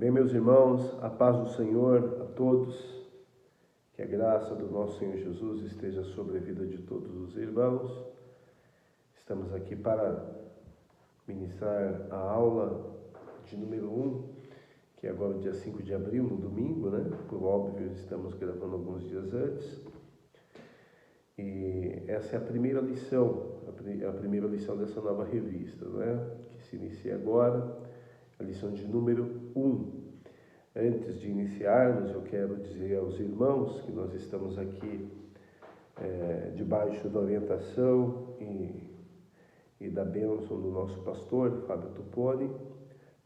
Bem, meus irmãos, a paz do Senhor a todos, que a graça do nosso Senhor Jesus esteja sobre a vida de todos os irmãos. Estamos aqui para ministrar a aula de número 1, que é agora o dia 5 de abril, no domingo, né? Por óbvio, estamos gravando alguns dias antes. E essa é a primeira lição, dessa nova revista, né? Que se inicia agora. A lição de número 1. Antes de iniciarmos, eu quero dizer aos irmãos que nós estamos aqui debaixo da orientação e da bênção do nosso pastor, Fábio Tuponi,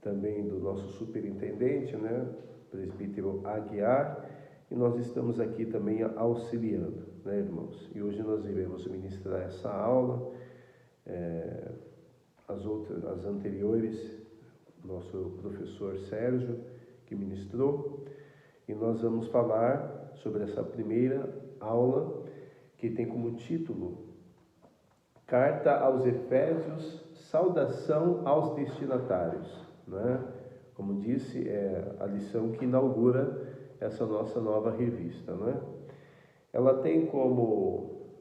também do nosso superintendente, né, presbítero Aguiar, e nós estamos aqui também auxiliando, né, irmãos? E hoje nós iremos ministrar essa aula, as anteriores, nosso professor Sérgio, que ministrou, e nós vamos falar sobre essa primeira aula, que tem como título Carta aos Efésios, saudação aos destinatários, né? Como disse, é a lição que inaugura essa nossa nova revista, né? Ela tem como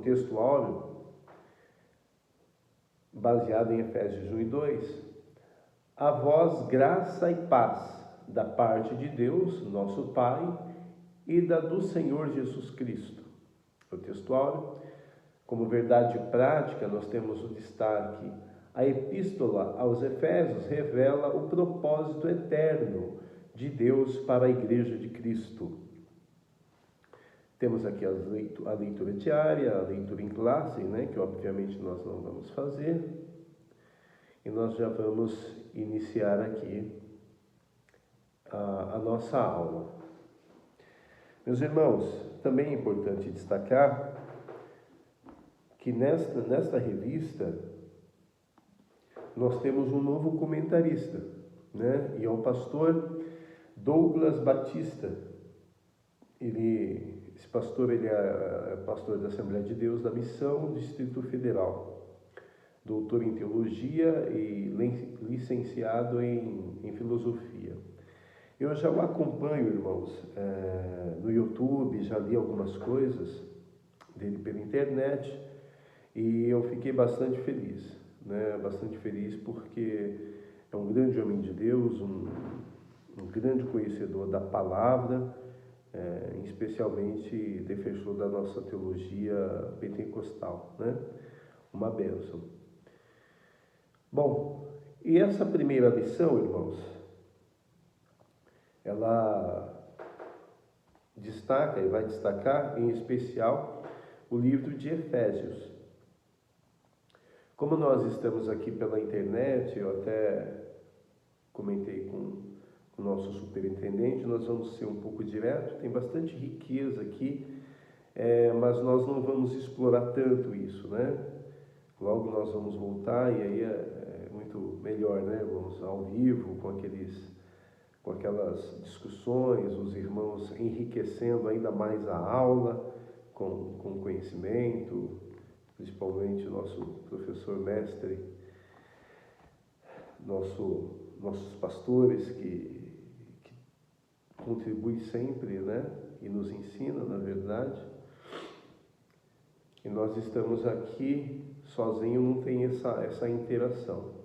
texto áureo, baseado em Efésios 1 e 2, a vós graça e paz da parte de Deus, nosso Pai, e da do Senhor Jesus Cristo. O texto áureo, como verdade prática, nós temos o destaque: a epístola aos Efésios revela o propósito eterno de Deus para a Igreja de Cristo. Temos aqui a leitura diária, a leitura em classe, né, que obviamente nós não vamos fazer. E nós já vamos iniciar aqui a nossa aula. Meus irmãos, também é importante destacar que nesta revista nós temos um novo comentarista, né? E é o pastor Douglas Batista. Esse pastor é pastor da Assembleia de Deus da Missão, Distrito Federal, doutor em teologia e licenciado em filosofia. Eu já o acompanho, irmãos, no YouTube, já li algumas coisas dele pela internet e eu fiquei bastante feliz, né? Bastante feliz porque é um grande homem de Deus, um grande conhecedor da palavra, especialmente defensor da nossa teologia pentecostal, né? Uma bênção. Bom, e essa primeira lição, irmãos, ela destaca e vai destacar em especial o livro de Efésios. Como nós estamos aqui pela internet, eu até comentei com o nosso superintendente, nós vamos ser um pouco direto, tem bastante riqueza aqui, mas nós não vamos explorar tanto isso, né? Logo nós vamos voltar e aí é muito melhor, né? Vamos ao vivo com aquelas discussões, os irmãos enriquecendo ainda mais a aula com conhecimento, principalmente o nosso professor mestre, nossos pastores que contribuem sempre, né? E nos ensina, na verdade. E nós estamos aqui sozinho, não tem essa interação.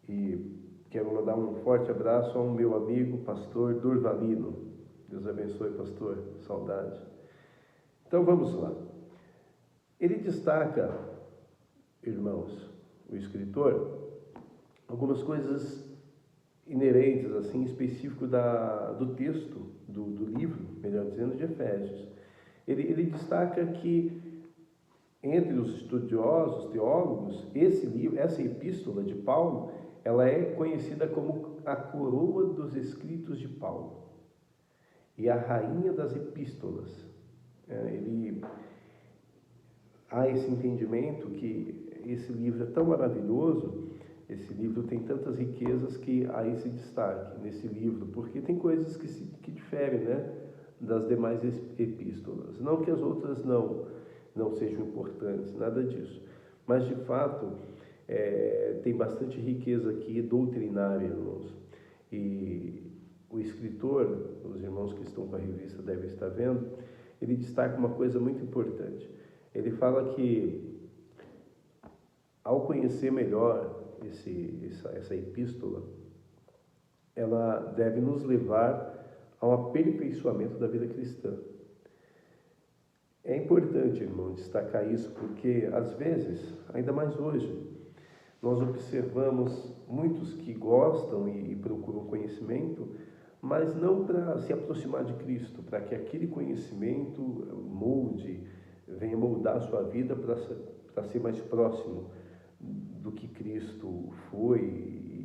E quero mandar um forte abraço ao meu amigo, pastor Durvalino. Deus abençoe, pastor. Saudade. Então, vamos lá. Ele destaca, irmãos, o escritor, algumas coisas inerentes, assim, específico do texto, do livro, melhor dizendo, de Efésios. Ele destaca que, entre os estudiosos, teólogos, essa epístola de Paulo, ela é conhecida como a coroa dos escritos de Paulo e a rainha das epístolas. Há esse entendimento que esse livro é tão maravilhoso, esse livro tem tantas riquezas que há esse destaque nesse livro, porque tem coisas que diferem, né, das demais epístolas. Não que as outras não sejam importantes, nada disso. Mas, de fato, tem bastante riqueza aqui doutrinária, irmãos. E o escritor, os irmãos que estão com a revista devem estar vendo, ele destaca uma coisa muito importante. Ele fala que, ao conhecer melhor essa epístola, ela deve nos levar a um aperfeiçoamento da vida cristã. É importante, irmão, destacar isso, porque às vezes, ainda mais hoje, nós observamos muitos que gostam e procuram conhecimento, mas não para se aproximar de Cristo, para que aquele conhecimento venha moldar a sua vida para ser mais próximo do que Cristo foi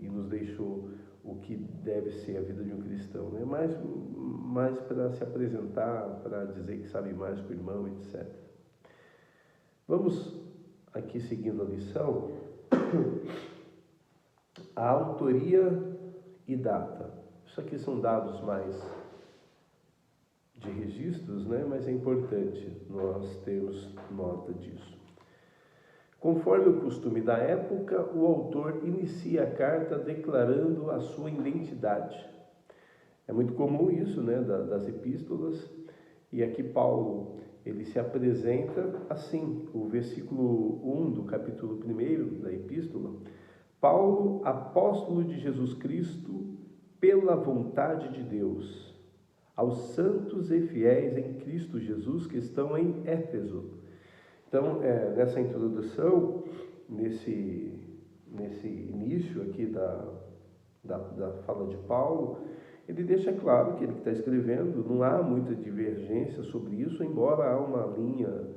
e nos deixou, o que deve ser a vida de um cristão, né? Mais para se apresentar, para dizer que sabe mais que o irmão, etc. Vamos aqui seguindo a lição. A autoria e data. Isso aqui são dados mais de registros, né? Mas é importante nós termos nota disso. Conforme o costume da época, o autor inicia a carta declarando a sua identidade. É muito comum isso, né, das epístolas, e aqui Paulo, ele se apresenta assim, o versículo 1 do capítulo 1 da epístola: Paulo, apóstolo de Jesus Cristo, pela vontade de Deus, aos santos e fiéis em Cristo Jesus que estão em Éfeso. Então, nessa introdução, nesse início aqui da fala de Paulo, ele deixa claro que ele está escrevendo, não há muita divergência sobre isso, embora há uma linha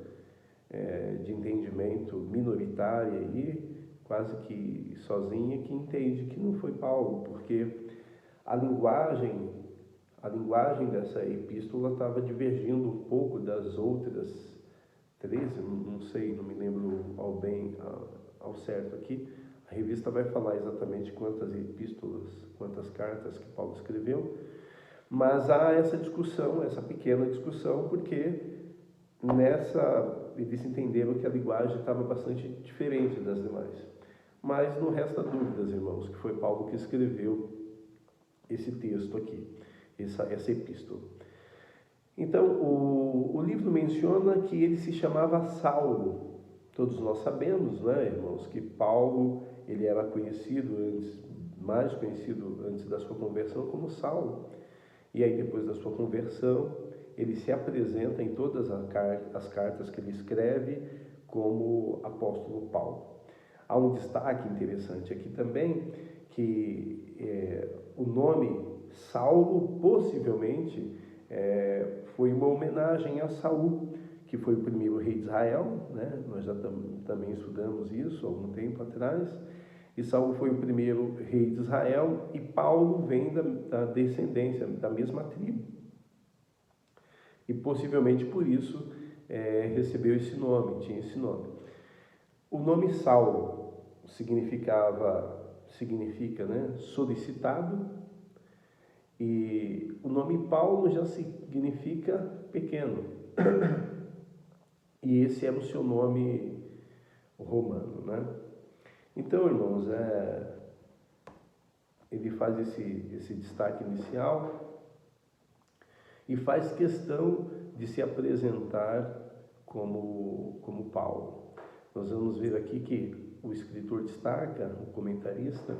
de entendimento minoritária aí, quase que sozinha, que entende que não foi Paulo, porque a linguagem dessa epístola estava divergindo um pouco das outras 13, não sei, não me lembro ao certo aqui. A revista vai falar exatamente quantas epístolas, quantas cartas que Paulo escreveu, mas há essa discussão, essa pequena discussão, porque eles entenderam que a linguagem estava bastante diferente das demais. Mas não resta dúvidas, irmãos, que foi Paulo que escreveu esse texto aqui, essa epístola. Então, o livro menciona que ele se chamava Saulo. Todos nós sabemos, né, irmãos, que Paulo, ele era mais conhecido antes da sua conversão como Saulo. E aí, depois da sua conversão, ele se apresenta em todas as cartas que ele escreve como apóstolo Paulo. Há um destaque interessante aqui também, que o nome Saulo, possivelmente, foi uma homenagem a Saul, que foi o primeiro rei de Israel, né? Nós já também estudamos isso há algum tempo atrás. E Saul foi o primeiro rei de Israel, e Paulo vem da descendência, da mesma tribo. E possivelmente por isso recebeu esse nome, tinha esse nome. O nome Saulo significa, né, solicitado, e o nome Paulo já significa pequeno. E esse era o seu nome romano, né? Então, irmãos, ele faz esse destaque inicial e faz questão de se apresentar como Paulo. Nós vamos ver aqui que o escritor destaca, o comentarista,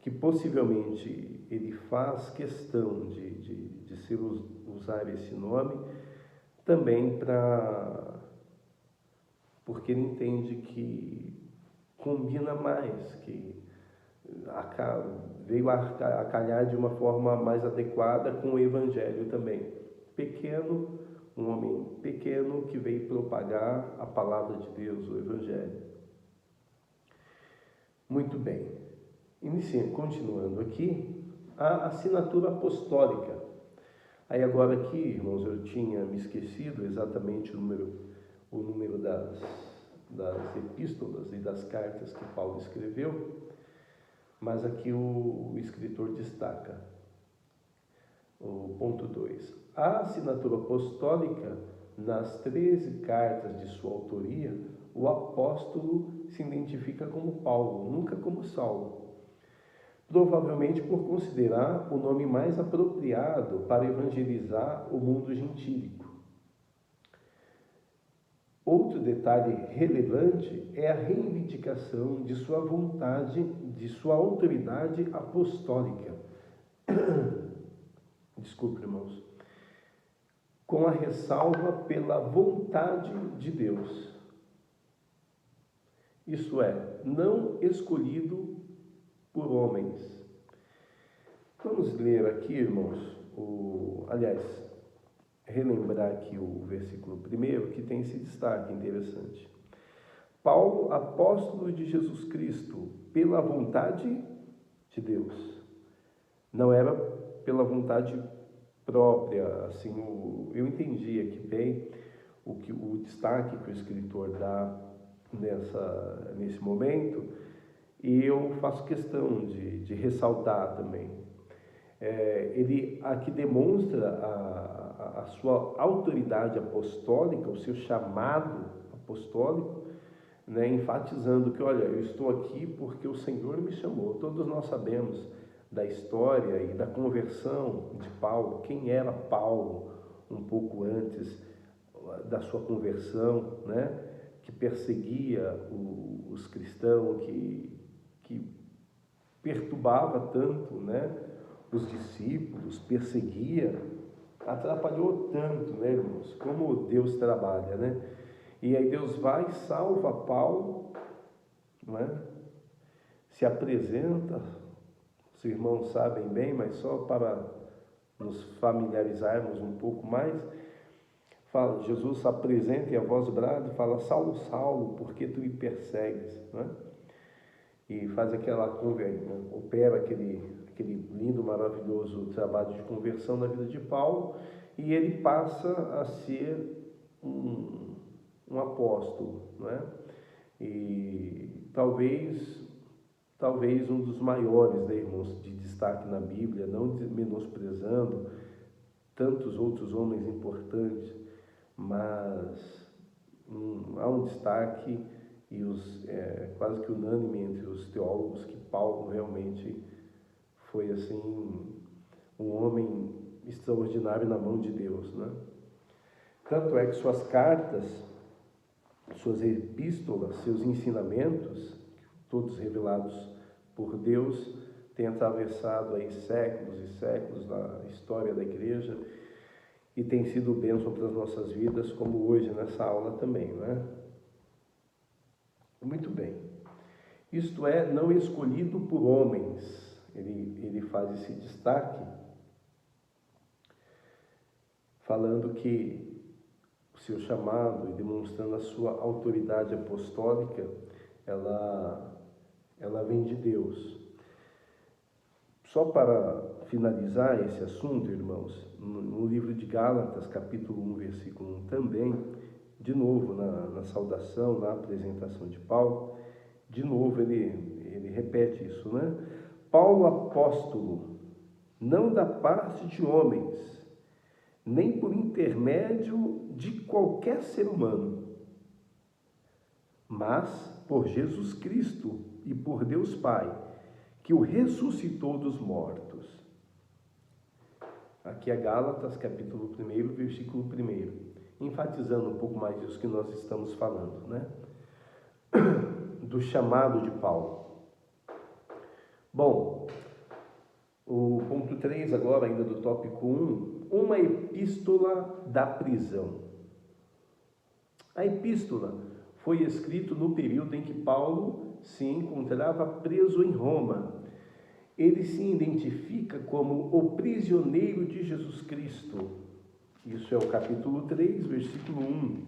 que possivelmente ele faz questão de usar esse nome também porque ele entende que combina mais, que veio a calhar de uma forma mais adequada com o Evangelho também. Um homem pequeno que veio propagar a palavra de Deus, o Evangelho. Muito bem. Continuando aqui, a assinatura apostólica. Aí agora aqui, irmãos, eu tinha me esquecido exatamente o número das epístolas e das cartas que Paulo escreveu, mas aqui o escritor destaca o ponto 2. A assinatura apostólica, nas 13 cartas de sua autoria, o apóstolo se identifica como Paulo, nunca como Saulo. Provavelmente por considerar o nome mais apropriado para evangelizar o mundo gentílico. Outro detalhe relevante é a reivindicação de sua vontade, de sua autoridade apostólica. Desculpe, irmãos. Com a ressalva pela vontade de Deus. Isso é, não escolhido por homens. Vamos ler aqui, irmãos, relembrar aqui o versículo 1, que tem esse destaque interessante. Paulo, apóstolo de Jesus Cristo, pela vontade de Deus. Não era pela vontade própria, assim, eu entendi aqui bem o destaque que o escritor dá nesse momento, e eu faço questão de ressaltar também. Ele aqui demonstra a sua autoridade apostólica, o seu chamado apostólico, né, enfatizando que, olha, eu estou aqui porque o Senhor me chamou. Todos nós sabemos da história e da conversão de Paulo, quem era Paulo um pouco antes da sua conversão, né, que perseguia os cristãos, que perturbava tanto, né, os discípulos, perseguia, atrapalhou tanto, né, irmãos, como Deus trabalha, né? E aí Deus vai e salva Paulo, não é? Se apresenta, os irmãos sabem bem, mas só para nos familiarizarmos um pouco mais, fala, Jesus se apresenta e a voz brada e fala, Saulo, Saulo, por que tu me persegues? Não é? E faz opera aquele lindo, maravilhoso trabalho de conversão na vida de Paulo, e ele passa a ser um apóstolo, não é? E talvez um dos maiores, né, irmãos, de destaque na Bíblia, não menosprezando tantos outros homens importantes, mas há um destaque e quase que unânime entre os teólogos que Paulo realmente foi assim um homem extraordinário na mão de Deus, né? Tanto é que suas cartas, suas epístolas, seus ensinamentos, todos revelados por Deus, têm atravessado aí séculos e séculos na história da igreja e tem sido bênção para as nossas vidas, como hoje nessa aula também, não é? Muito bem. Isto é, não escolhido por homens. Ele faz esse destaque, falando que o seu chamado e demonstrando a sua autoridade apostólica, ela vem de Deus. Só para finalizar esse assunto, irmãos, no livro de Gálatas, capítulo 1, versículo 1 também, de novo na saudação, na apresentação de Paulo, de novo ele repete isso, né? Paulo, apóstolo, não da parte de homens, nem por intermédio de qualquer ser humano, mas por Jesus Cristo e por Deus Pai, que o ressuscitou dos mortos. Aqui é Gálatas, capítulo 1, versículo 1, enfatizando um pouco mais disso que nós estamos falando, né? Do chamado de Paulo. Bom, o ponto 3 agora, ainda do tópico 1, uma epístola da prisão. A epístola foi escrita no período em que Paulo se encontrava preso em Roma. Ele se identifica como o prisioneiro de Jesus Cristo. Isso é o capítulo 3, versículo 1.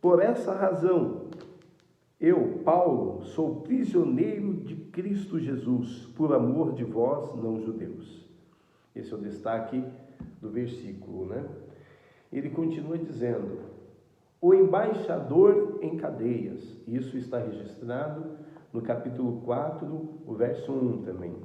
Por essa razão, eu, Paulo, sou prisioneiro de Cristo Jesus, por amor de vós, não judeus. Esse é o destaque do versículo, né? Ele continua dizendo, o embaixador em cadeias. Isso está registrado no capítulo 4, o verso 1 também.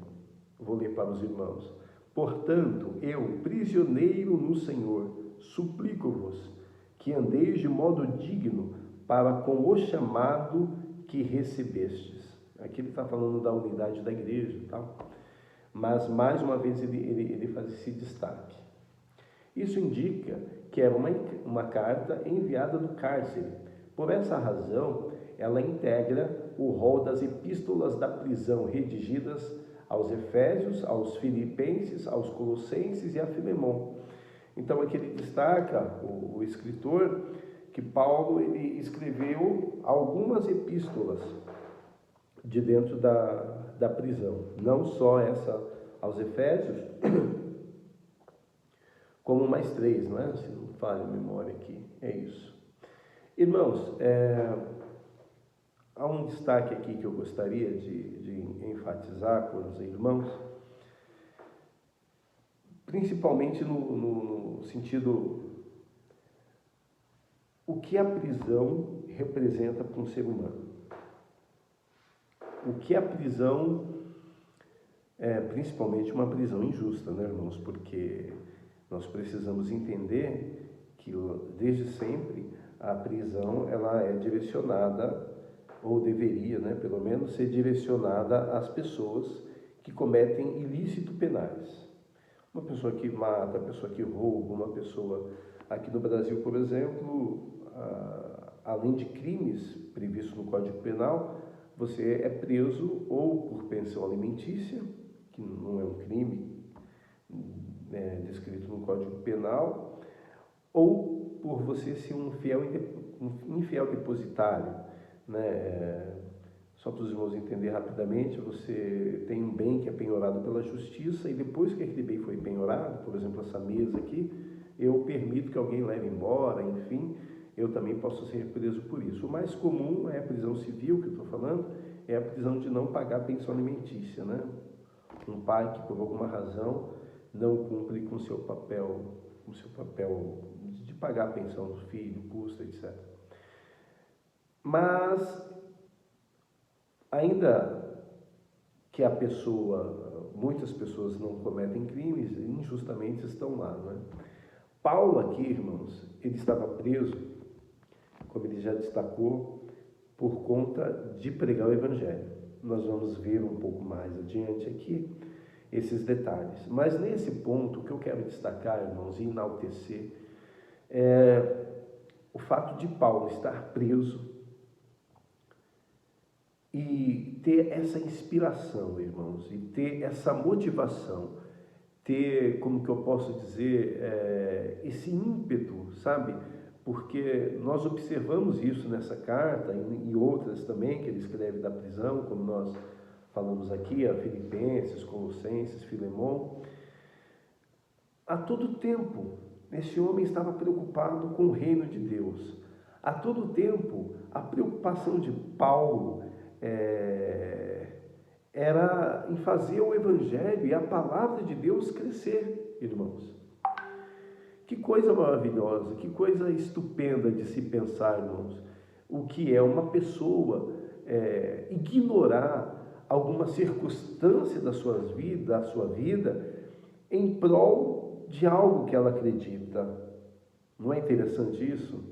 Vou ler para os irmãos. Portanto, eu, prisioneiro no Senhor, suplico-vos que andeis de modo digno para com o chamado que recebestes. Aqui ele está falando da unidade da igreja e tal, mas mais uma vez ele faz esse destaque. Isso indica que era uma carta enviada do cárcere. Por essa razão, ela integra o rol das epístolas da prisão redigidas aos Efésios, aos Filipenses, aos Colossenses e a Filemon. Então aqui ele destaca, o escritor, que Paulo ele escreveu algumas epístolas de dentro da prisão, não só essa aos Efésios, como mais 3, não é? Se não falha a memória aqui, é isso. Irmãos, há um destaque aqui que eu gostaria de enfatizar com os irmãos, principalmente no sentido, o que a prisão representa para um ser humano. O que a prisão, principalmente uma prisão injusta, né, irmãos? Porque nós precisamos entender que desde sempre a prisão ela é direcionada, ou deveria, né, pelo menos, ser direcionada às pessoas que cometem ilícitos penais. Uma pessoa que mata, uma pessoa que rouba, uma pessoa... Aqui no Brasil, por exemplo, além de crimes previstos no Código Penal, você é preso ou por pensão alimentícia, que não é um crime descrito no Código Penal, ou por você ser um infiel depositário, né? Só para os irmãos entenderem rapidamente, você tem um bem que é penhorado pela justiça e depois que aquele bem foi penhorado, por exemplo, essa mesa aqui, eu permito que alguém leve embora, enfim, eu também posso ser preso por isso. O mais comum é a prisão civil, que eu estou falando, é a prisão de não pagar pensão alimentícia, né? Um pai que, por alguma razão, não cumpre com o seu papel de pagar a pensão do filho, custa, etc. Mas, ainda que muitas pessoas não cometem crimes, injustamente estão lá, não é? Paulo aqui, irmãos, ele estava preso, como ele já destacou, por conta de pregar o Evangelho. Nós vamos ver um pouco mais adiante aqui esses detalhes. Mas nesse ponto, o que eu quero destacar, irmãos, e enaltecer, é o fato de Paulo estar preso e ter essa inspiração, irmãos, e ter essa motivação, ter, como que eu posso dizer, esse ímpeto, sabe? Porque nós observamos isso nessa carta e outras também que ele escreve da prisão, como nós falamos aqui, a Filipenses, Colossenses, Filemon. A todo tempo, esse homem estava preocupado com o reino de Deus. A todo tempo, a preocupação de Paulo era em fazer o Evangelho e a palavra de Deus crescer, irmãos. Que coisa maravilhosa, que coisa estupenda de se pensar, irmãos, o que é uma pessoa ignorar alguma circunstância da sua vida em prol de algo que ela acredita. Não é interessante isso?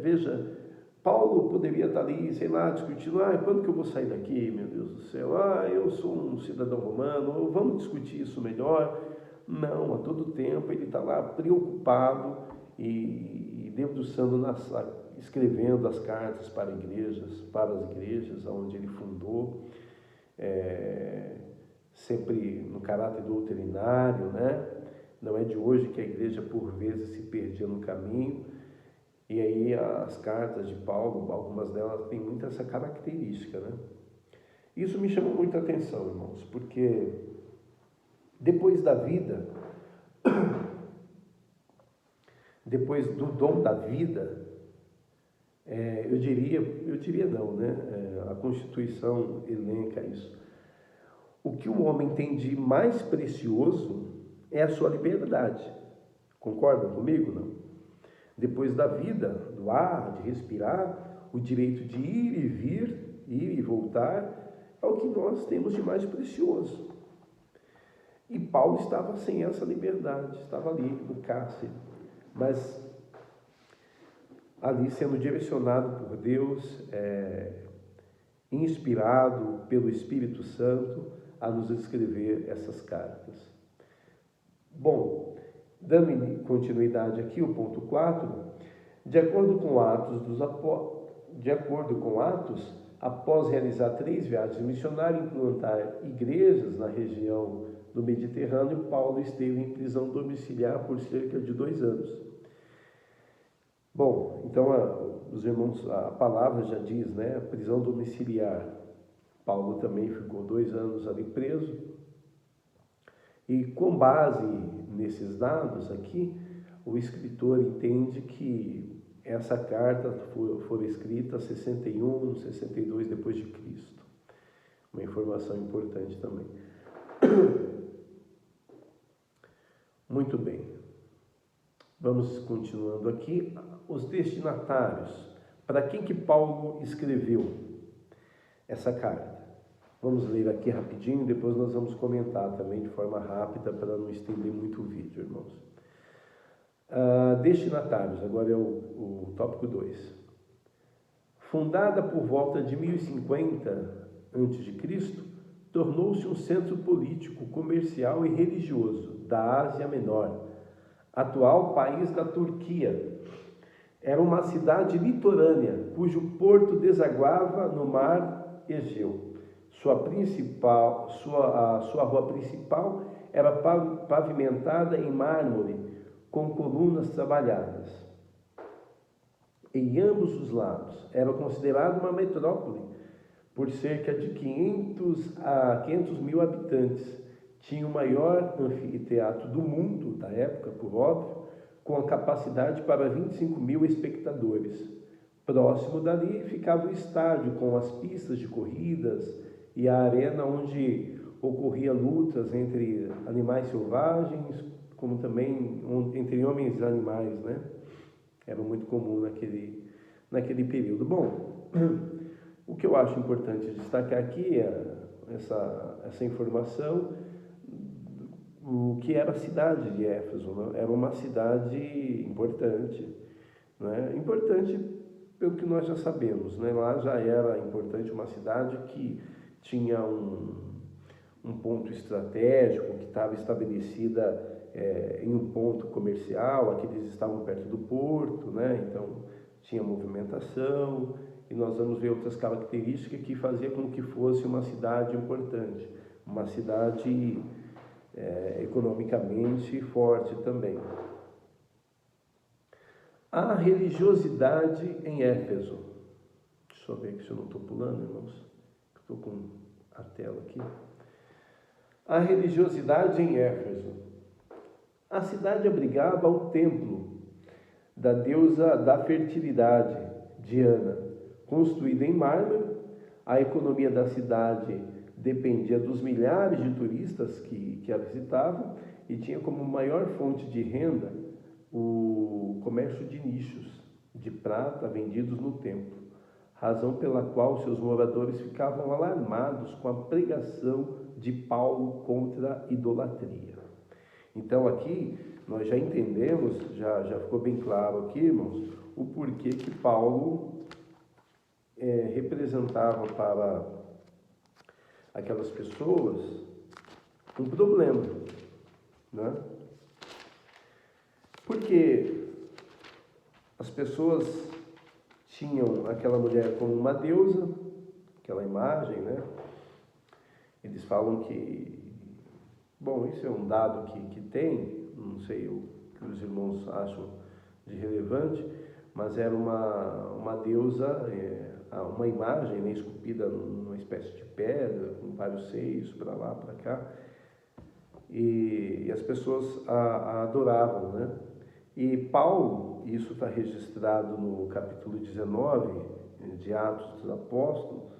Veja, Paulo poderia estar ali, sei lá, discutindo, quando que eu vou sair daqui, meu Deus do céu? Eu sou um cidadão romano, vamos discutir isso melhor. Não, a todo tempo ele está lá preocupado e debruçando, escrevendo as cartas para as igrejas onde ele fundou, sempre no caráter doutrinário, né? Não é de hoje que a igreja por vezes se perdia no caminho, e aí as cartas de Paulo, algumas delas têm muito essa característica, né? Isso me chamou muita atenção, irmãos, porque depois da vida, depois do dom da vida, eu diria não, né? A Constituição elenca isso. O que o homem tem de mais precioso é a sua liberdade. Concordam comigo, não? Depois da vida, do ar, de respirar, o direito de ir e vir, ir e voltar, é o que nós temos de mais precioso. E Paulo estava sem essa liberdade, estava ali no cárcere. Mas ali sendo direcionado por Deus, inspirado pelo Espírito Santo a nos escrever essas cartas. Bom, dando continuidade aqui, o ponto 4, de acordo com Atos, após realizar 3 viagens missionárias e implantar igrejas na região do Mediterrâneo, Paulo esteve em prisão domiciliar por cerca de 2 anos. Bom, então, os irmãos, a palavra já diz, né? Prisão domiciliar. Paulo também ficou 2 anos ali preso. E com base nesses dados aqui, o escritor entende que essa carta foi escrita 61, 62 depois de Cristo. Uma informação importante também. Muito bem. Vamos continuando aqui. Os destinatários. Para quem que Paulo escreveu essa carta? Vamos ler aqui rapidinho, depois nós vamos comentar também de forma rápida para não estender muito o vídeo, irmãos. Destinatários, agora é o tópico 2. Fundada por volta de 1050 a.C., tornou-se um centro político, comercial e religioso da Ásia Menor, atual país da Turquia. Era uma cidade litorânea, cujo porto desaguava no mar Egeu. Sua rua principal era pavimentada em mármore, com colunas trabalhadas. Em ambos os lados, era considerada uma metrópole, por cerca de 500 mil habitantes. Tinha o maior anfiteatro do mundo, da época, por óbvio, com a capacidade para 25 mil espectadores. Próximo dali ficava o estádio, com as pistas de corridas e a arena onde ocorriam lutas entre animais selvagens, como também entre homens e animais, né? Era muito comum naquele período. Bom, o que eu acho importante destacar aqui é essa informação, o que era a cidade de Éfeso, né? Era uma cidade importante, né? Importante pelo que nós já sabemos, né? Lá já era importante, uma cidade que tinha um ponto estratégico, que estava estabelecida em um ponto comercial, aqui eles estavam perto do porto, né? Então tinha movimentação, e nós vamos ver outras características que faziam com que fosse uma cidade importante, uma cidade economicamente forte também. A religiosidade em Éfeso. Deixa eu ver aqui se eu não estou pulando, irmãos. Estou com a tela aqui. A religiosidade em Éfeso. A cidade abrigava o templo da deusa da fertilidade, Diana, construída em mármore. A economia da cidade dependia dos milhares de turistas que a visitavam e tinha como maior fonte de renda o comércio de nichos de prata vendidos no templo, razão pela qual seus moradores ficavam alarmados com a pregação de Paulo contra a idolatria. Então aqui nós já entendemos, já ficou bem claro aqui, irmãos, o porquê que Paulo representava para aquelas pessoas um problema, né? Porque as pessoas tinham aquela mulher como uma deusa, aquela imagem, né? Eles falam que, bom, isso é um dado que tem, não sei o que os irmãos acham de relevante, mas era uma deusa, uma imagem, né, esculpida numa espécie de pedra, com vários seios para lá, para cá, e as pessoas a adoravam, né? E Paulo, isso está registrado no capítulo 19 de Atos dos Apóstolos,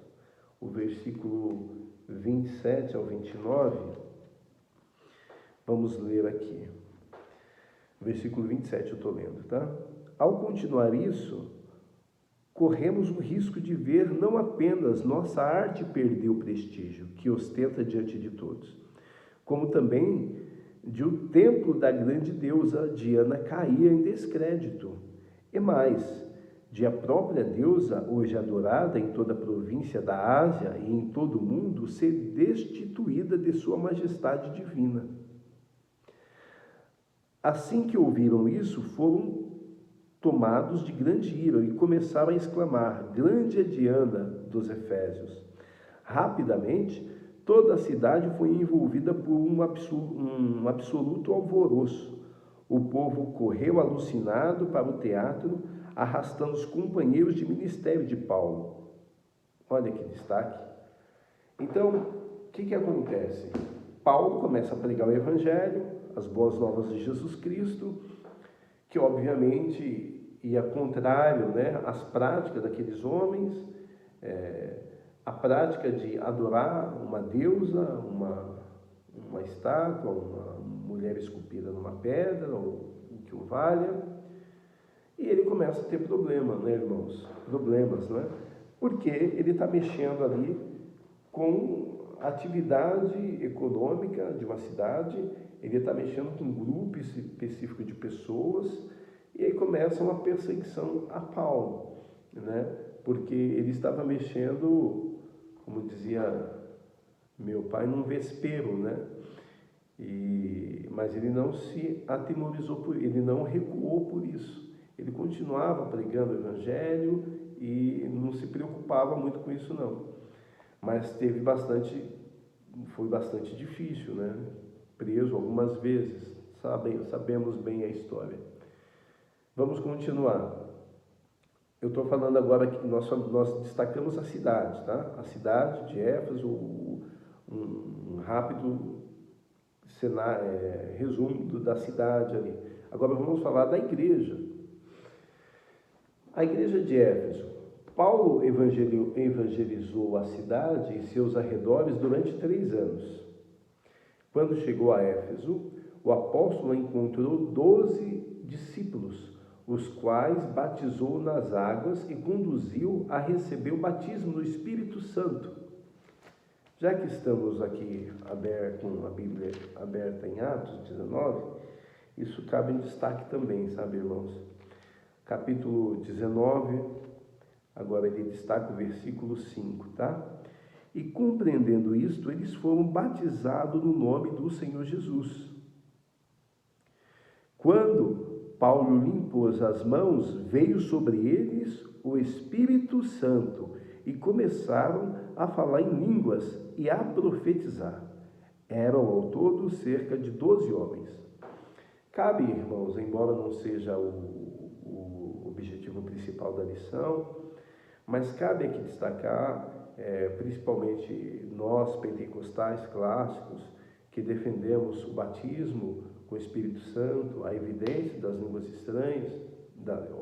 o versículo 27 ao 29, vamos ler aqui. Versículo 27 eu estou lendo, tá? Ao continuar isso, corremos o risco de ver não apenas nossa arte perder o prestígio que ostenta diante de todos, como também de o templo da grande deusa Diana cair em descrédito. E mais, de a própria deusa, hoje adorada em toda a província da Ásia e em todo o mundo, ser destituída de sua majestade divina. Assim que ouviram isso, foram tomados de grande ira e começaram a exclamar: grande é Diana dos Efésios. Rapidamente, toda a cidade foi envolvida por um absoluto alvoroço. O povo correu alucinado para o teatro, arrastando os companheiros de ministério de Paulo. Olha que destaque. Então, o que acontece? Paulo começa a pregar o Evangelho, as boas novas de Jesus Cristo, que obviamente ia contrário, né, às práticas daqueles homens, a prática de adorar uma deusa, uma estátua, uma mulher esculpida numa pedra, ou o que o valha. E ele começa a ter problemas, né, irmãos? Problemas, né? Porque ele está mexendo ali com a atividade econômica de uma cidade, ele está mexendo com um grupo específico de pessoas, e aí começa uma perseguição a Paulo, né? Porque ele estava mexendo, como dizia meu pai, num vespeiro, né? Mas ele não se atemorizou por ele, não recuou por isso. Ele continuava pregando o Evangelho e não se preocupava muito com isso, não. Mas foi bastante difícil, né? Preso algumas vezes, sabemos bem a história. Vamos continuar. Eu estou falando agora que nós destacamos a cidade, tá? A cidade de Éfeso, um rápido resumo da cidade ali. Agora vamos falar da igreja. A igreja de Éfeso. Paulo evangelizou a cidade e seus arredores durante 3 anos. Quando chegou a Éfeso, o apóstolo encontrou 12 discípulos, os quais batizou nas águas e conduziu a receber o batismo do Espírito Santo. Já que estamos aqui com a Bíblia aberta em Atos 19, isso cabe em destaque também, sabe, irmãos? Capítulo 19, agora ele destaca o versículo 5, tá? E compreendendo isto, eles foram batizados no nome do Senhor Jesus. Quando Paulo lhe impôs as mãos, veio sobre eles o Espírito Santo e começaram a falar em línguas e a profetizar. Eram ao todo cerca de 12 homens. Cabe, irmãos, embora não seja o objetivo principal da lição, mas cabe aqui destacar, principalmente nós pentecostais clássicos, que defendemos o batismo com o Espírito Santo, a evidência das línguas estranhas,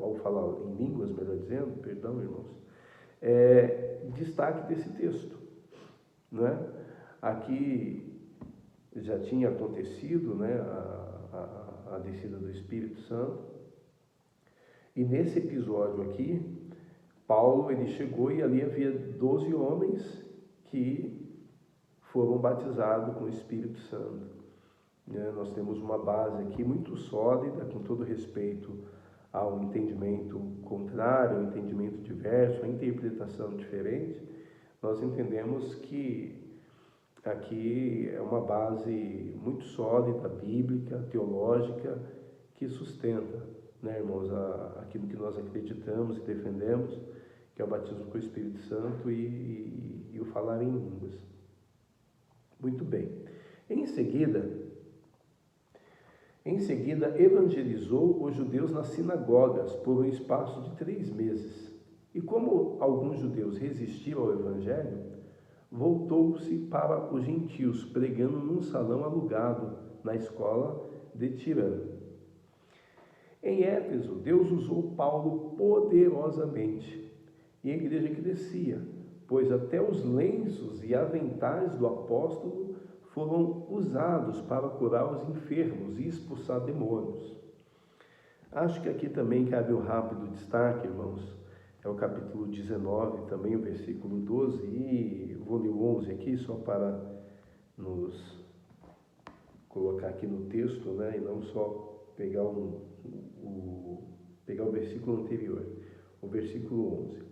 ao falar em línguas, melhor dizendo, perdão, irmãos, destaque desse texto, não é? Aqui já tinha acontecido, né, a descida do Espírito Santo, e nesse episódio aqui, Paulo, ele chegou e ali havia 12 homens que foram batizados com o Espírito Santo. Nós temos uma base aqui muito sólida, com todo respeito ao entendimento contrário, ao entendimento diverso, à interpretação diferente. Nós entendemos que aqui é uma base muito sólida, bíblica, teológica, que sustenta, né, irmãos, aquilo que nós acreditamos e defendemos, que é o batismo com o Espírito Santo e o falar em línguas. Muito bem. Em seguida, evangelizou os judeus nas sinagogas por um espaço de 3 meses. E como alguns judeus resistiram ao evangelho, voltou-se para os gentios, pregando num salão alugado na escola de Tirano. Em Éfeso, Deus usou Paulo poderosamente, e a igreja crescia, pois até os lenços e aventais do apóstolo foram usados para curar os enfermos e expulsar demônios. Acho que aqui também cabe um rápido destaque, irmãos, é o capítulo 19, também o versículo 12, e vou ler o 11 aqui, só para nos colocar aqui no texto, né, e não só pegar o versículo anterior. o versículo 11.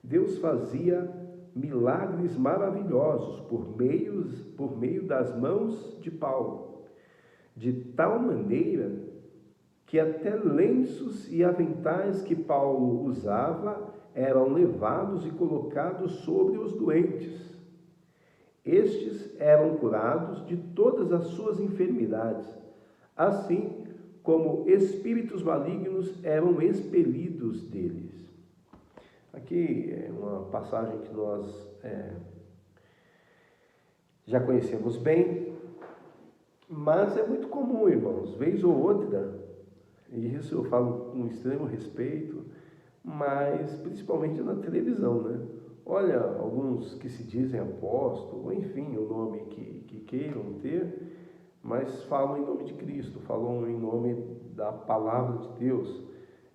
Deus fazia milagres maravilhosos por meio das mãos de Paulo, de tal maneira que até lenços e aventais que Paulo usava eram levados e colocados sobre os doentes. Estes eram curados de todas as suas enfermidades, assim como espíritos malignos eram expelidos deles. Aqui é uma passagem que nós já conhecemos bem, mas é muito comum, irmãos, vez ou outra, e isso eu falo com extremo respeito, mas principalmente na televisão, né? Olha, alguns que se dizem apóstolo, enfim, o nome que queiram ter, mas falam em nome de Cristo, falam em nome da palavra de Deus.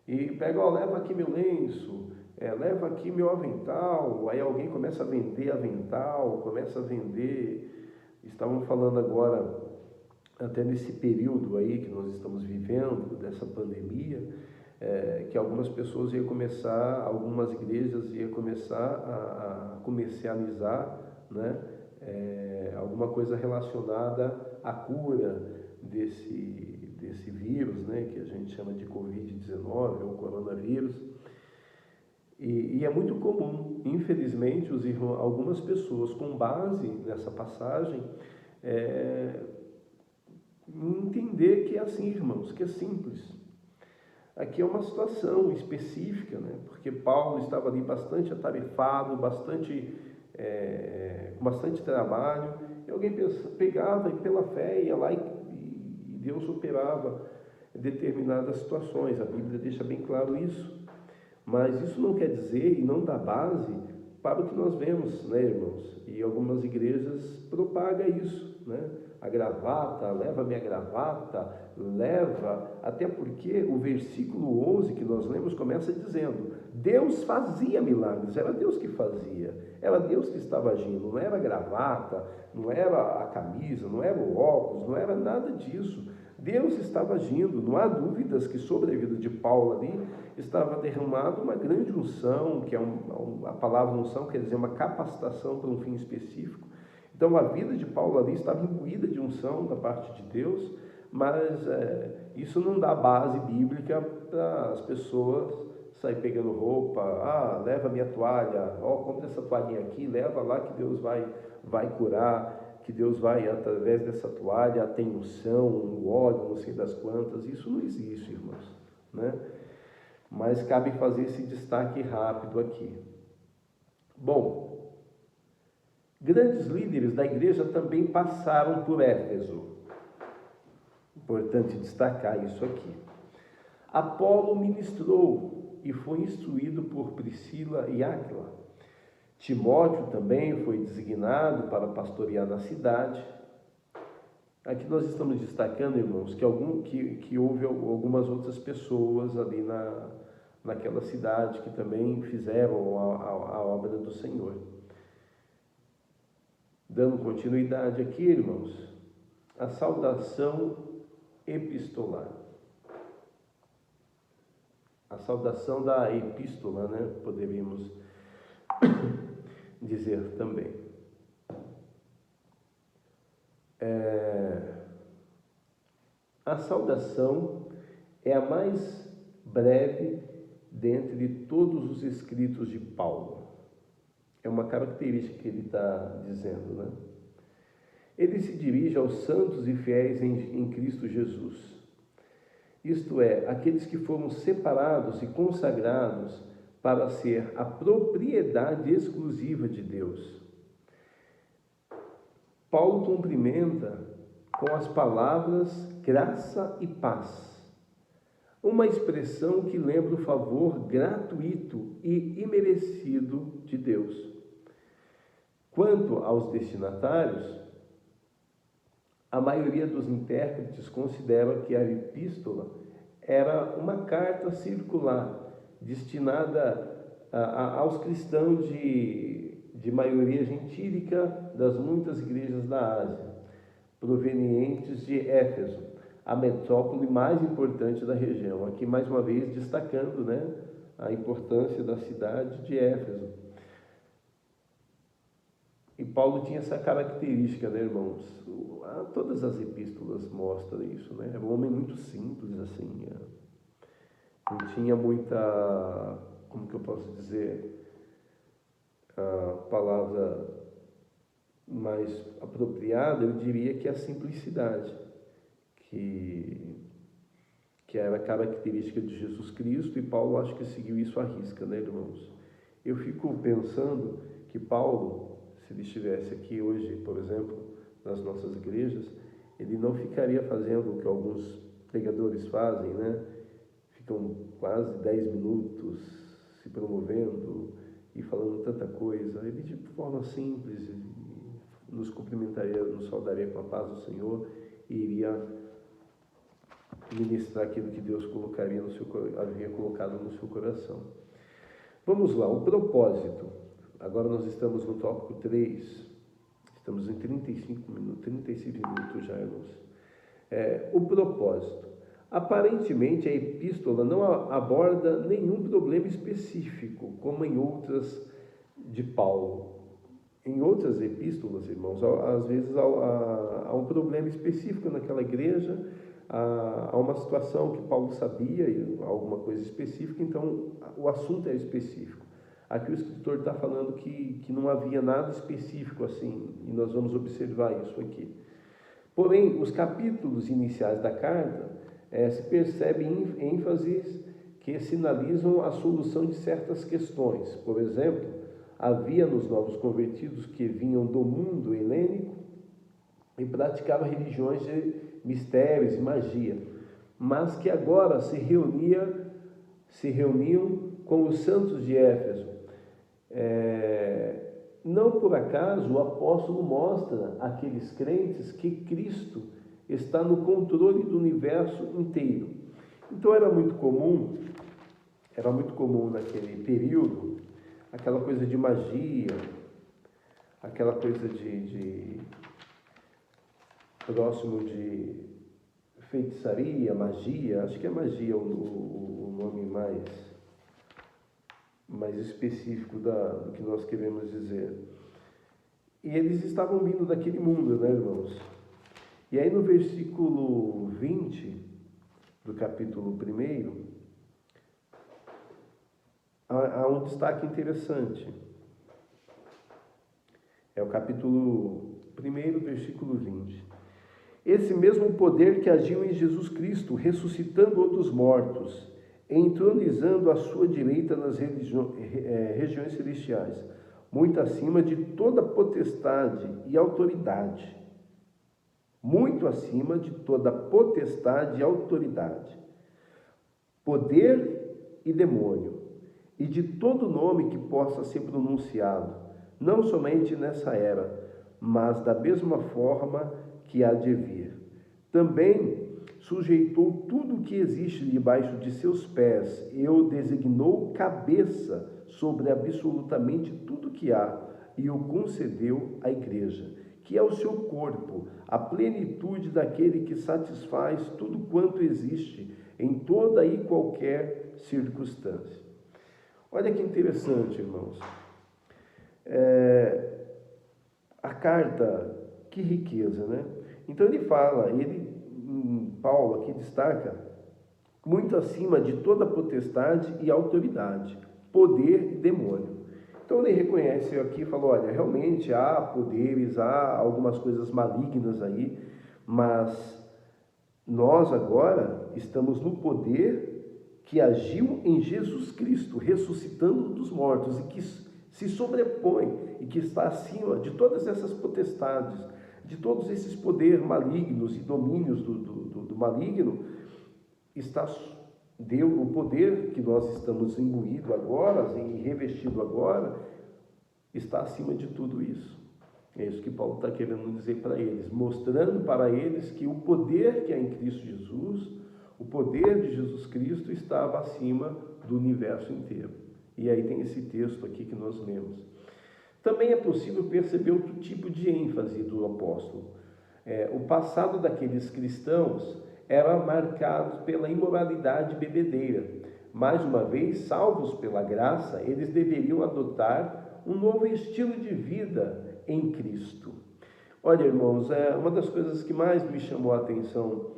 E pega, leva aqui meu lenço, leva aqui meu avental, aí alguém começa a vender avental, começa a vender. Estavam falando agora, até nesse período aí que nós estamos vivendo, dessa pandemia, que algumas pessoas iam começar, algumas igrejas iam começar a comercializar, né, alguma coisa relacionada à cura desse vírus, né, que a gente chama de Covid-19 ou coronavírus. E é muito comum, infelizmente, algumas pessoas, com base nessa passagem, entender que é assim, irmãos, que é simples. Aqui é uma situação específica, né? Porque Paulo estava ali bastante atarefado, com bastante trabalho, e alguém pegava e pela fé ia lá e Deus operava determinadas situações. A Bíblia deixa bem claro isso. Mas isso não quer dizer e não dá base para o que nós vemos, né, irmãos? E algumas igrejas propagam isso, né? A gravata, leva minha gravata, leva, até porque o versículo 11 que nós lemos começa dizendo: Deus fazia milagres, era Deus que fazia, era Deus que estava agindo, não era a gravata, não era a camisa, não era o óculos, não era nada disso. Deus estava agindo, não há dúvidas que sobre a vida de Paulo ali estava derramada uma grande unção, que a palavra unção quer dizer uma capacitação para um fim específico. Então a vida de Paulo ali estava imbuída de unção da parte de Deus, mas isso não dá base bíblica para as pessoas sair pegando roupa, leva minha toalha, compra essa toalhinha aqui, leva lá que Deus vai curar, que Deus vai, através dessa toalha, tem unção, um óleo, não sei das quantas. Isso não existe, irmãos, né? Mas cabe fazer esse destaque rápido aqui. Bom, grandes líderes da igreja também passaram por Éfeso. Importante destacar isso aqui. Apolo ministrou e foi instruído por Priscila e Áquila. Timóteo também foi designado para pastorear na cidade. Aqui nós estamos destacando, irmãos, que houve algumas outras pessoas ali naquela cidade que também fizeram a obra do Senhor. Dando continuidade aqui, irmãos, a saudação epistolar. A saudação da epístola, né? Poderíamos dizer também. A saudação é a mais breve dentre todos os escritos de Paulo. É uma característica que ele está dizendo, né? Ele se dirige aos santos e fiéis em Cristo Jesus. Isto é, aqueles que foram separados e consagrados para ser a propriedade exclusiva de Deus. Paulo cumprimenta com as palavras graça e paz, uma expressão que lembra o favor gratuito e imerecido de Deus. Quanto aos destinatários, a maioria dos intérpretes considera que a epístola era uma carta circular destinada aos cristãos de maioria gentílica das muitas igrejas da Ásia, provenientes de Éfeso, a metrópole mais importante da região. Aqui mais uma vez destacando, né, a importância da cidade de Éfeso. E Paulo tinha essa característica, né, irmãos? Todas as epístolas mostram isso, né? Era um homem muito simples, assim, não tinha muita, como que eu posso dizer, a palavra mais apropriada, eu diria que a simplicidade, que era a característica de Jesus Cristo, e Paulo acho que seguiu isso à risca, né, irmãos? Eu fico pensando que Paulo, se ele estivesse aqui hoje, por exemplo, nas nossas igrejas, ele não ficaria fazendo o que alguns pregadores fazem, né? Ficam quase 10 minutos se promovendo e falando tanta coisa. Ele, de forma simples, nos cumprimentaria, nos saudaria com a paz do Senhor e iria ministrar aquilo que Deus havia colocado no seu coração. Vamos lá, o propósito. Agora nós estamos no tópico 3, estamos em 36 minutos já, irmãos. O propósito. Aparentemente, a epístola não aborda nenhum problema específico, como em outras de Paulo. Em outras epístolas, irmãos, às vezes há um problema específico naquela igreja, há uma situação que Paulo sabia, alguma coisa específica, então o assunto é específico. Aqui o escritor está falando que não havia nada específico assim, e nós vamos observar isso aqui. Porém, os capítulos iniciais da carta se percebem ênfases que sinalizam a solução de certas questões. Por exemplo, havia nos novos convertidos que vinham do mundo helênico e praticavam religiões de mistérios e magia, mas que agora se reuniam com os santos de Éfeso. Não por acaso o apóstolo mostra àqueles crentes que Cristo está no controle do universo inteiro. Então era muito comum naquele período, aquela coisa de magia, aquela coisa de próximo de feitiçaria, magia, acho que é magia o nome mais específico do que nós queremos dizer. E eles estavam vindo daquele mundo, né, irmãos? E aí no versículo 20 do capítulo 1, há um destaque interessante. É o capítulo 1, versículo 20. Esse mesmo poder que agiu em Jesus Cristo, ressuscitando outros mortos, entronizando à sua direita nas regiões celestiais, muito acima de toda potestade e autoridade. Muito acima de toda potestade e autoridade, poder e demônio, e de todo nome que possa ser pronunciado, não somente nessa era, mas da mesma forma que há de vir. Também sujeitou tudo o que existe debaixo de seus pés, e o designou cabeça sobre absolutamente tudo que há, e o concedeu à igreja, que é o seu corpo, a plenitude daquele que satisfaz tudo quanto existe em toda e qualquer circunstância. Olha que interessante, irmãos. A carta, que riqueza, né? Então Paulo aqui destaca, muito acima de toda potestade e autoridade, poder e demônio. Então ele reconhece aqui e falou, olha, realmente há poderes, há algumas coisas malignas aí, mas nós agora estamos no poder que agiu em Jesus Cristo, ressuscitando dos mortos, e que se sobrepõe e que está acima de todas essas potestades, de todos esses poderes malignos e domínios do maligno. O poder que nós estamos imbuídos agora e revestido agora está acima de tudo isso. É isso que Paulo está querendo dizer para eles, mostrando para eles que o poder que há em Cristo Jesus, o poder de Jesus Cristo estava acima do universo inteiro. E aí tem esse texto aqui que nós lemos. Também é possível perceber outro tipo de ênfase do apóstolo. O passado daqueles cristãos era marcado pela imoralidade bebedeira, Mais uma vez, salvos pela graça, eles deveriam adotar um novo estilo de vida em Cristo. Olha, irmãos, uma das coisas que mais me chamou a atenção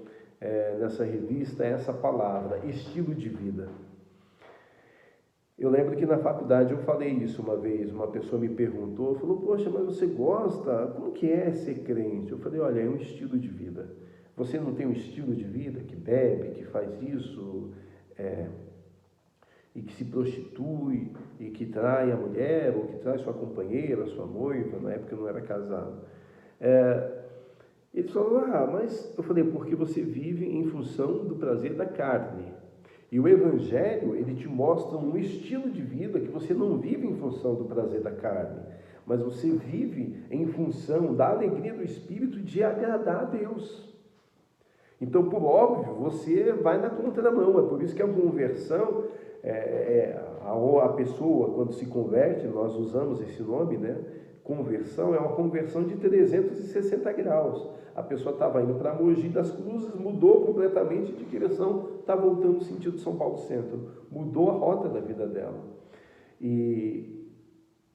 nessa revista é essa palavra, estilo de vida. Eu lembro que na faculdade eu falei isso uma vez, uma pessoa me perguntou, falou, poxa, mas você gosta? Como que é ser crente? Eu falei, olha, é um estilo de vida. Você não tem um estilo de vida que bebe, que faz isso, e que se prostitui, e que trai a mulher, ou que trai sua companheira, sua noiva, na época eu não era casado. Ele falou, mas eu falei, porque você vive em função do prazer da carne. E o Evangelho, ele te mostra um estilo de vida que você não vive em função do prazer da carne, mas você vive em função da alegria do Espírito de agradar a Deus. Então, por óbvio, você vai na contramão. É por isso que a conversão, a pessoa, quando se converte, nós usamos esse nome, né? Conversão é uma conversão de 360 graus. A pessoa estava indo para Mogi das Cruzes, mudou completamente de direção, está voltando no sentido de São Paulo Centro. Mudou a rota da vida dela. E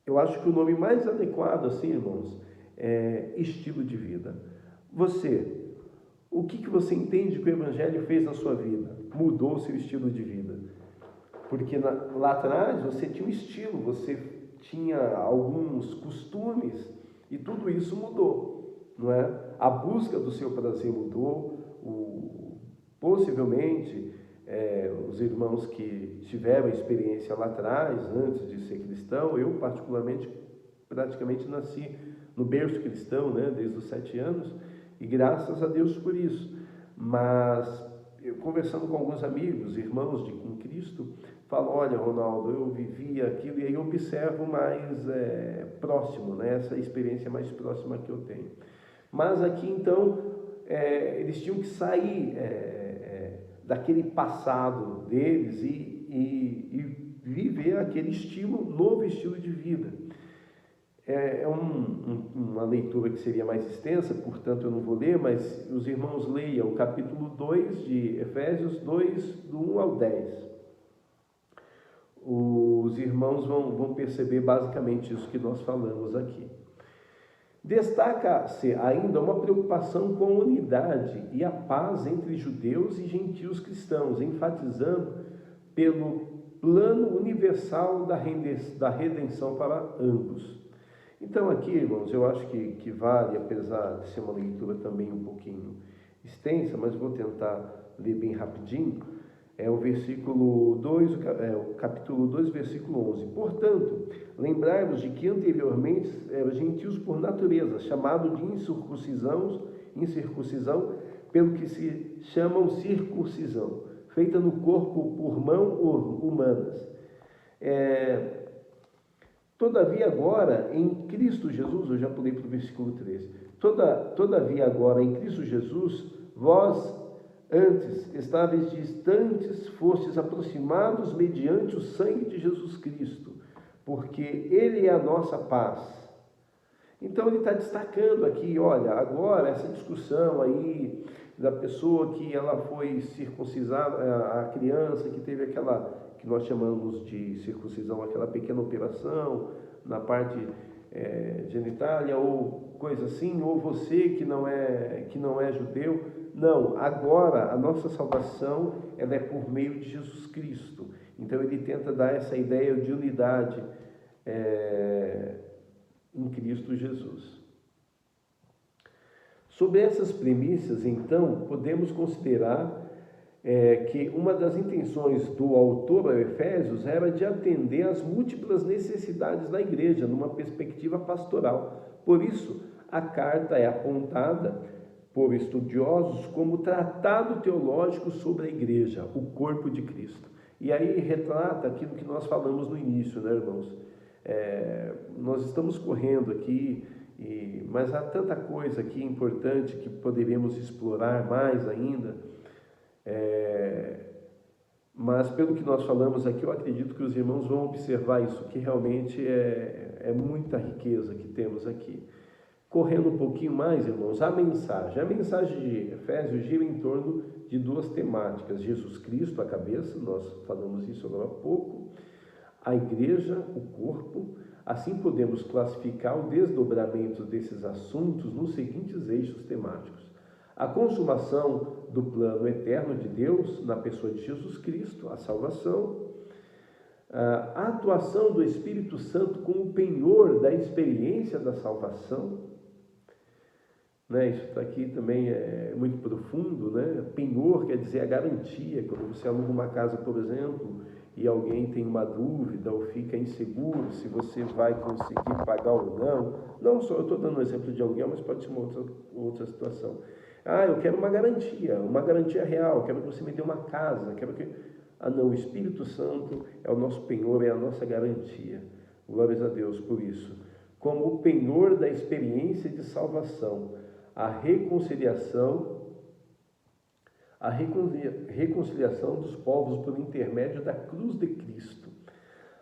eu acho que o nome mais adequado, assim, irmãos, é estilo de vida. Você, o que você entende que o Evangelho fez na sua vida? Mudou o seu estilo de vida. Porque lá atrás você tinha um estilo, você tinha alguns costumes e tudo isso mudou, não é? A busca do seu prazer mudou, possivelmente os irmãos que tiveram experiência lá atrás, antes de ser cristão, eu particularmente praticamente nasci no berço cristão, né, desde os 7 anos, e graças a Deus por isso. Mas eu, conversando com alguns amigos, irmãos com Cristo, falo, olha, Ronaldo, eu vivi aquilo, e aí eu observo mais próximo, né, essa experiência mais próxima que eu tenho. Mas aqui, então, eles tinham que sair daquele passado deles e viver aquele novo estilo de vida. Uma leitura que seria mais extensa, portanto eu não vou ler, mas os irmãos leiam o capítulo 2 de Efésios 2, do 1 ao 10. Os irmãos vão perceber basicamente isso que nós falamos aqui. Destaca-se ainda uma preocupação com a unidade e a paz entre judeus e gentios cristãos, enfatizando pelo plano universal da redenção para ambos. Então aqui, irmãos, eu acho que vale, apesar de ser uma leitura também um pouquinho extensa, mas vou tentar ler bem rapidinho, o versículo 2, o capítulo 2, versículo 11. Portanto, lembrai-vos de que anteriormente eram gentios por natureza, chamado de incircuncisão, pelo que se chamam circuncisão, feita no corpo por mãos humanas. Todavia agora, em Cristo Jesus, eu já pulei para o versículo 13, todavia agora, em Cristo Jesus, vós antes estáveis distantes, fostes aproximados mediante o sangue de Jesus Cristo, porque Ele é a nossa paz. Então ele está destacando aqui, olha, agora essa discussão aí da pessoa que ela foi circuncisada, a criança que teve aquela, que nós chamamos de circuncisão, aquela pequena operação na parte genitália ou coisa assim, ou você que não é judeu. Não, agora a nossa salvação ela é por meio de Jesus Cristo. Então ele tenta dar essa ideia de unidade em Cristo Jesus. Sobre essas premissas, então, podemos considerar que uma das intenções do autor a Efésios era de atender às múltiplas necessidades da igreja, numa perspectiva pastoral. Por isso, a carta é apontada por estudiosos como tratado teológico sobre a igreja, o corpo de Cristo. E aí retrata aquilo que nós falamos no início, né, irmãos? Nós estamos correndo aqui, mas há tanta coisa aqui importante que poderíamos explorar mais ainda. Mas pelo que nós falamos aqui, eu acredito que os irmãos vão observar isso, que realmente é muita riqueza que temos aqui. Correndo um pouquinho mais, irmãos, a mensagem de Efésios gira em torno de duas temáticas: Jesus Cristo, a cabeça, nós falamos isso agora há pouco, a igreja, o corpo. Assim podemos classificar o desdobramento desses assuntos nos seguintes eixos temáticos: a consumação do plano eterno de Deus na pessoa de Jesus Cristo, a salvação; a atuação do Espírito Santo como penhor da experiência da salvação, né? Isso aqui também é muito profundo, né? Penhor quer dizer a garantia. Quando você aluga uma casa, por exemplo, e alguém tem uma dúvida ou fica inseguro se você vai conseguir pagar ou não. Não só, eu estou dando um exemplo de alguém, mas pode ser uma outra situação. Eu quero uma garantia real, quero que você me dê uma casa, quero que... não, o Espírito Santo é o nosso penhor, é a nossa garantia. Glórias a Deus por isso. Como o penhor da experiência de salvação, a reconciliação dos povos por intermédio da cruz de Cristo,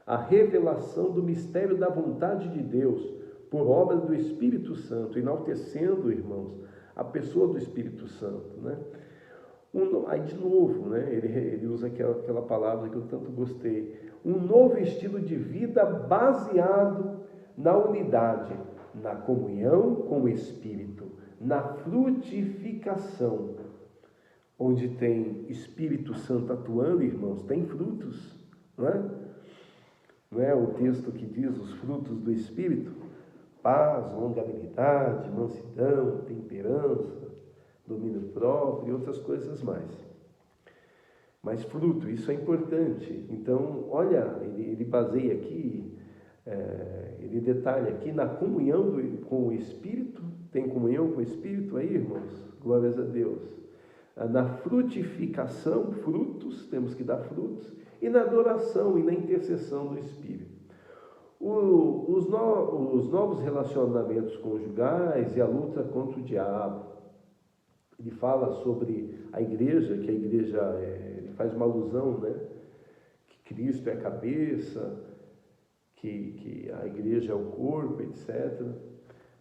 a revelação do mistério da vontade de Deus por obra do Espírito Santo, enaltecendo, irmãos, a pessoa do Espírito Santo, né? Aí de novo, né? Ele usa aquela palavra que eu tanto gostei: um novo estilo de vida baseado na unidade, na comunhão com o Espírito, na frutificação. Onde tem Espírito Santo atuando, irmãos, tem frutos, não é? Não é o texto que diz os frutos do Espírito? Paz, longanimidade, mansidão, temperança, domínio próprio e outras coisas mais. Mas fruto, isso é importante. Então, olha, ele baseia aqui, ele detalha aqui na comunhão com o Espírito. Tem comunhão com o Espírito aí, irmãos? Glórias a Deus. Na frutificação, frutos, temos que dar frutos, e na adoração e na intercessão do Espírito. Os novos relacionamentos conjugais e a luta contra o diabo. Ele fala sobre a igreja, que a igreja, ele faz uma alusão, né? Que Cristo é a cabeça, que a igreja é o corpo, etc.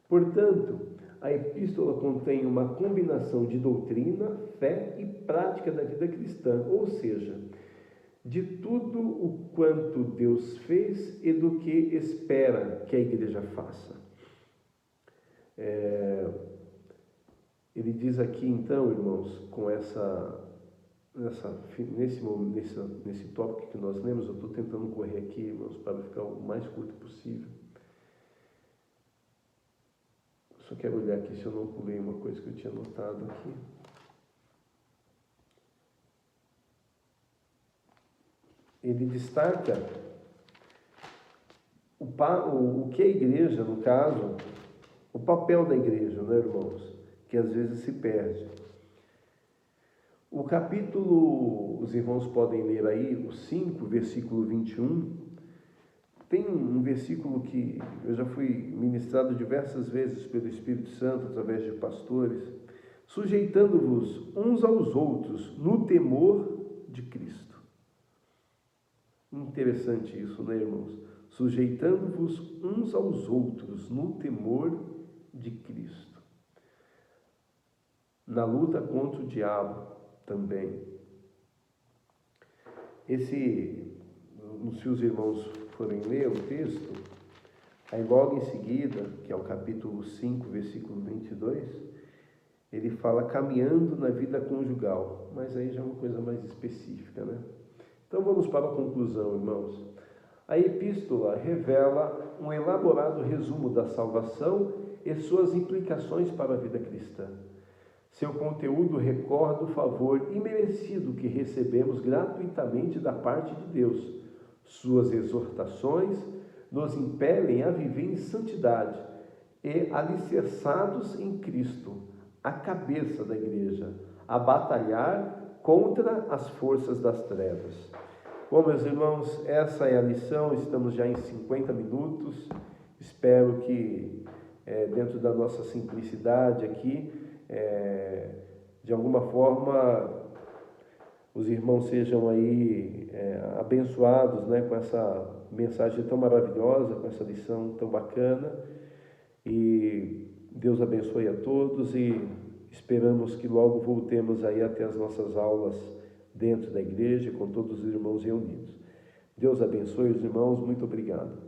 Portanto, a epístola contém uma combinação de doutrina, fé e prática da vida cristã, ou seja, de tudo o quanto Deus fez e do que espera que a igreja faça. Ele diz aqui, então, irmãos, com nesse tópico que nós lemos, eu estou tentando correr aqui, irmãos, para ficar o mais curto possível. Só quero olhar aqui se eu não pulei uma coisa que eu tinha notado aqui. Ele destaca o que a igreja, no caso, o papel da igreja, né, irmãos? Que às vezes se perde. O capítulo, os irmãos podem ler aí, o 5, versículo 21, tem um versículo que eu já fui ministrado diversas vezes pelo Espírito Santo, através de pastores: sujeitando-vos uns aos outros no temor de Cristo. Interessante isso, né, irmãos? Sujeitando-vos uns aos outros no temor de Cristo. Na luta contra o diabo também. Se os irmãos forem ler o texto, aí logo em seguida, que é o capítulo 5, versículo 22, ele fala caminhando na vida conjugal, mas aí já é uma coisa mais específica, né? Então vamos para a conclusão, irmãos. A epístola revela um elaborado resumo da salvação e suas implicações para a vida cristã. Seu conteúdo recorda o favor imerecido que recebemos gratuitamente da parte de Deus. Suas exortações nos impelem a viver em santidade e, alicerçados em Cristo, a cabeça da igreja, a batalhar contra as forças das trevas. Bom, meus irmãos, essa é a lição. Estamos já em 50 minutos. Espero que, dentro da nossa simplicidade aqui, de alguma forma, os irmãos sejam aí abençoados, né, com essa mensagem tão maravilhosa, com essa lição tão bacana. E Deus abençoe a todos e esperamos que logo voltemos aí até as nossas aulas dentro da igreja, com todos os irmãos reunidos. Deus abençoe os irmãos, muito obrigado.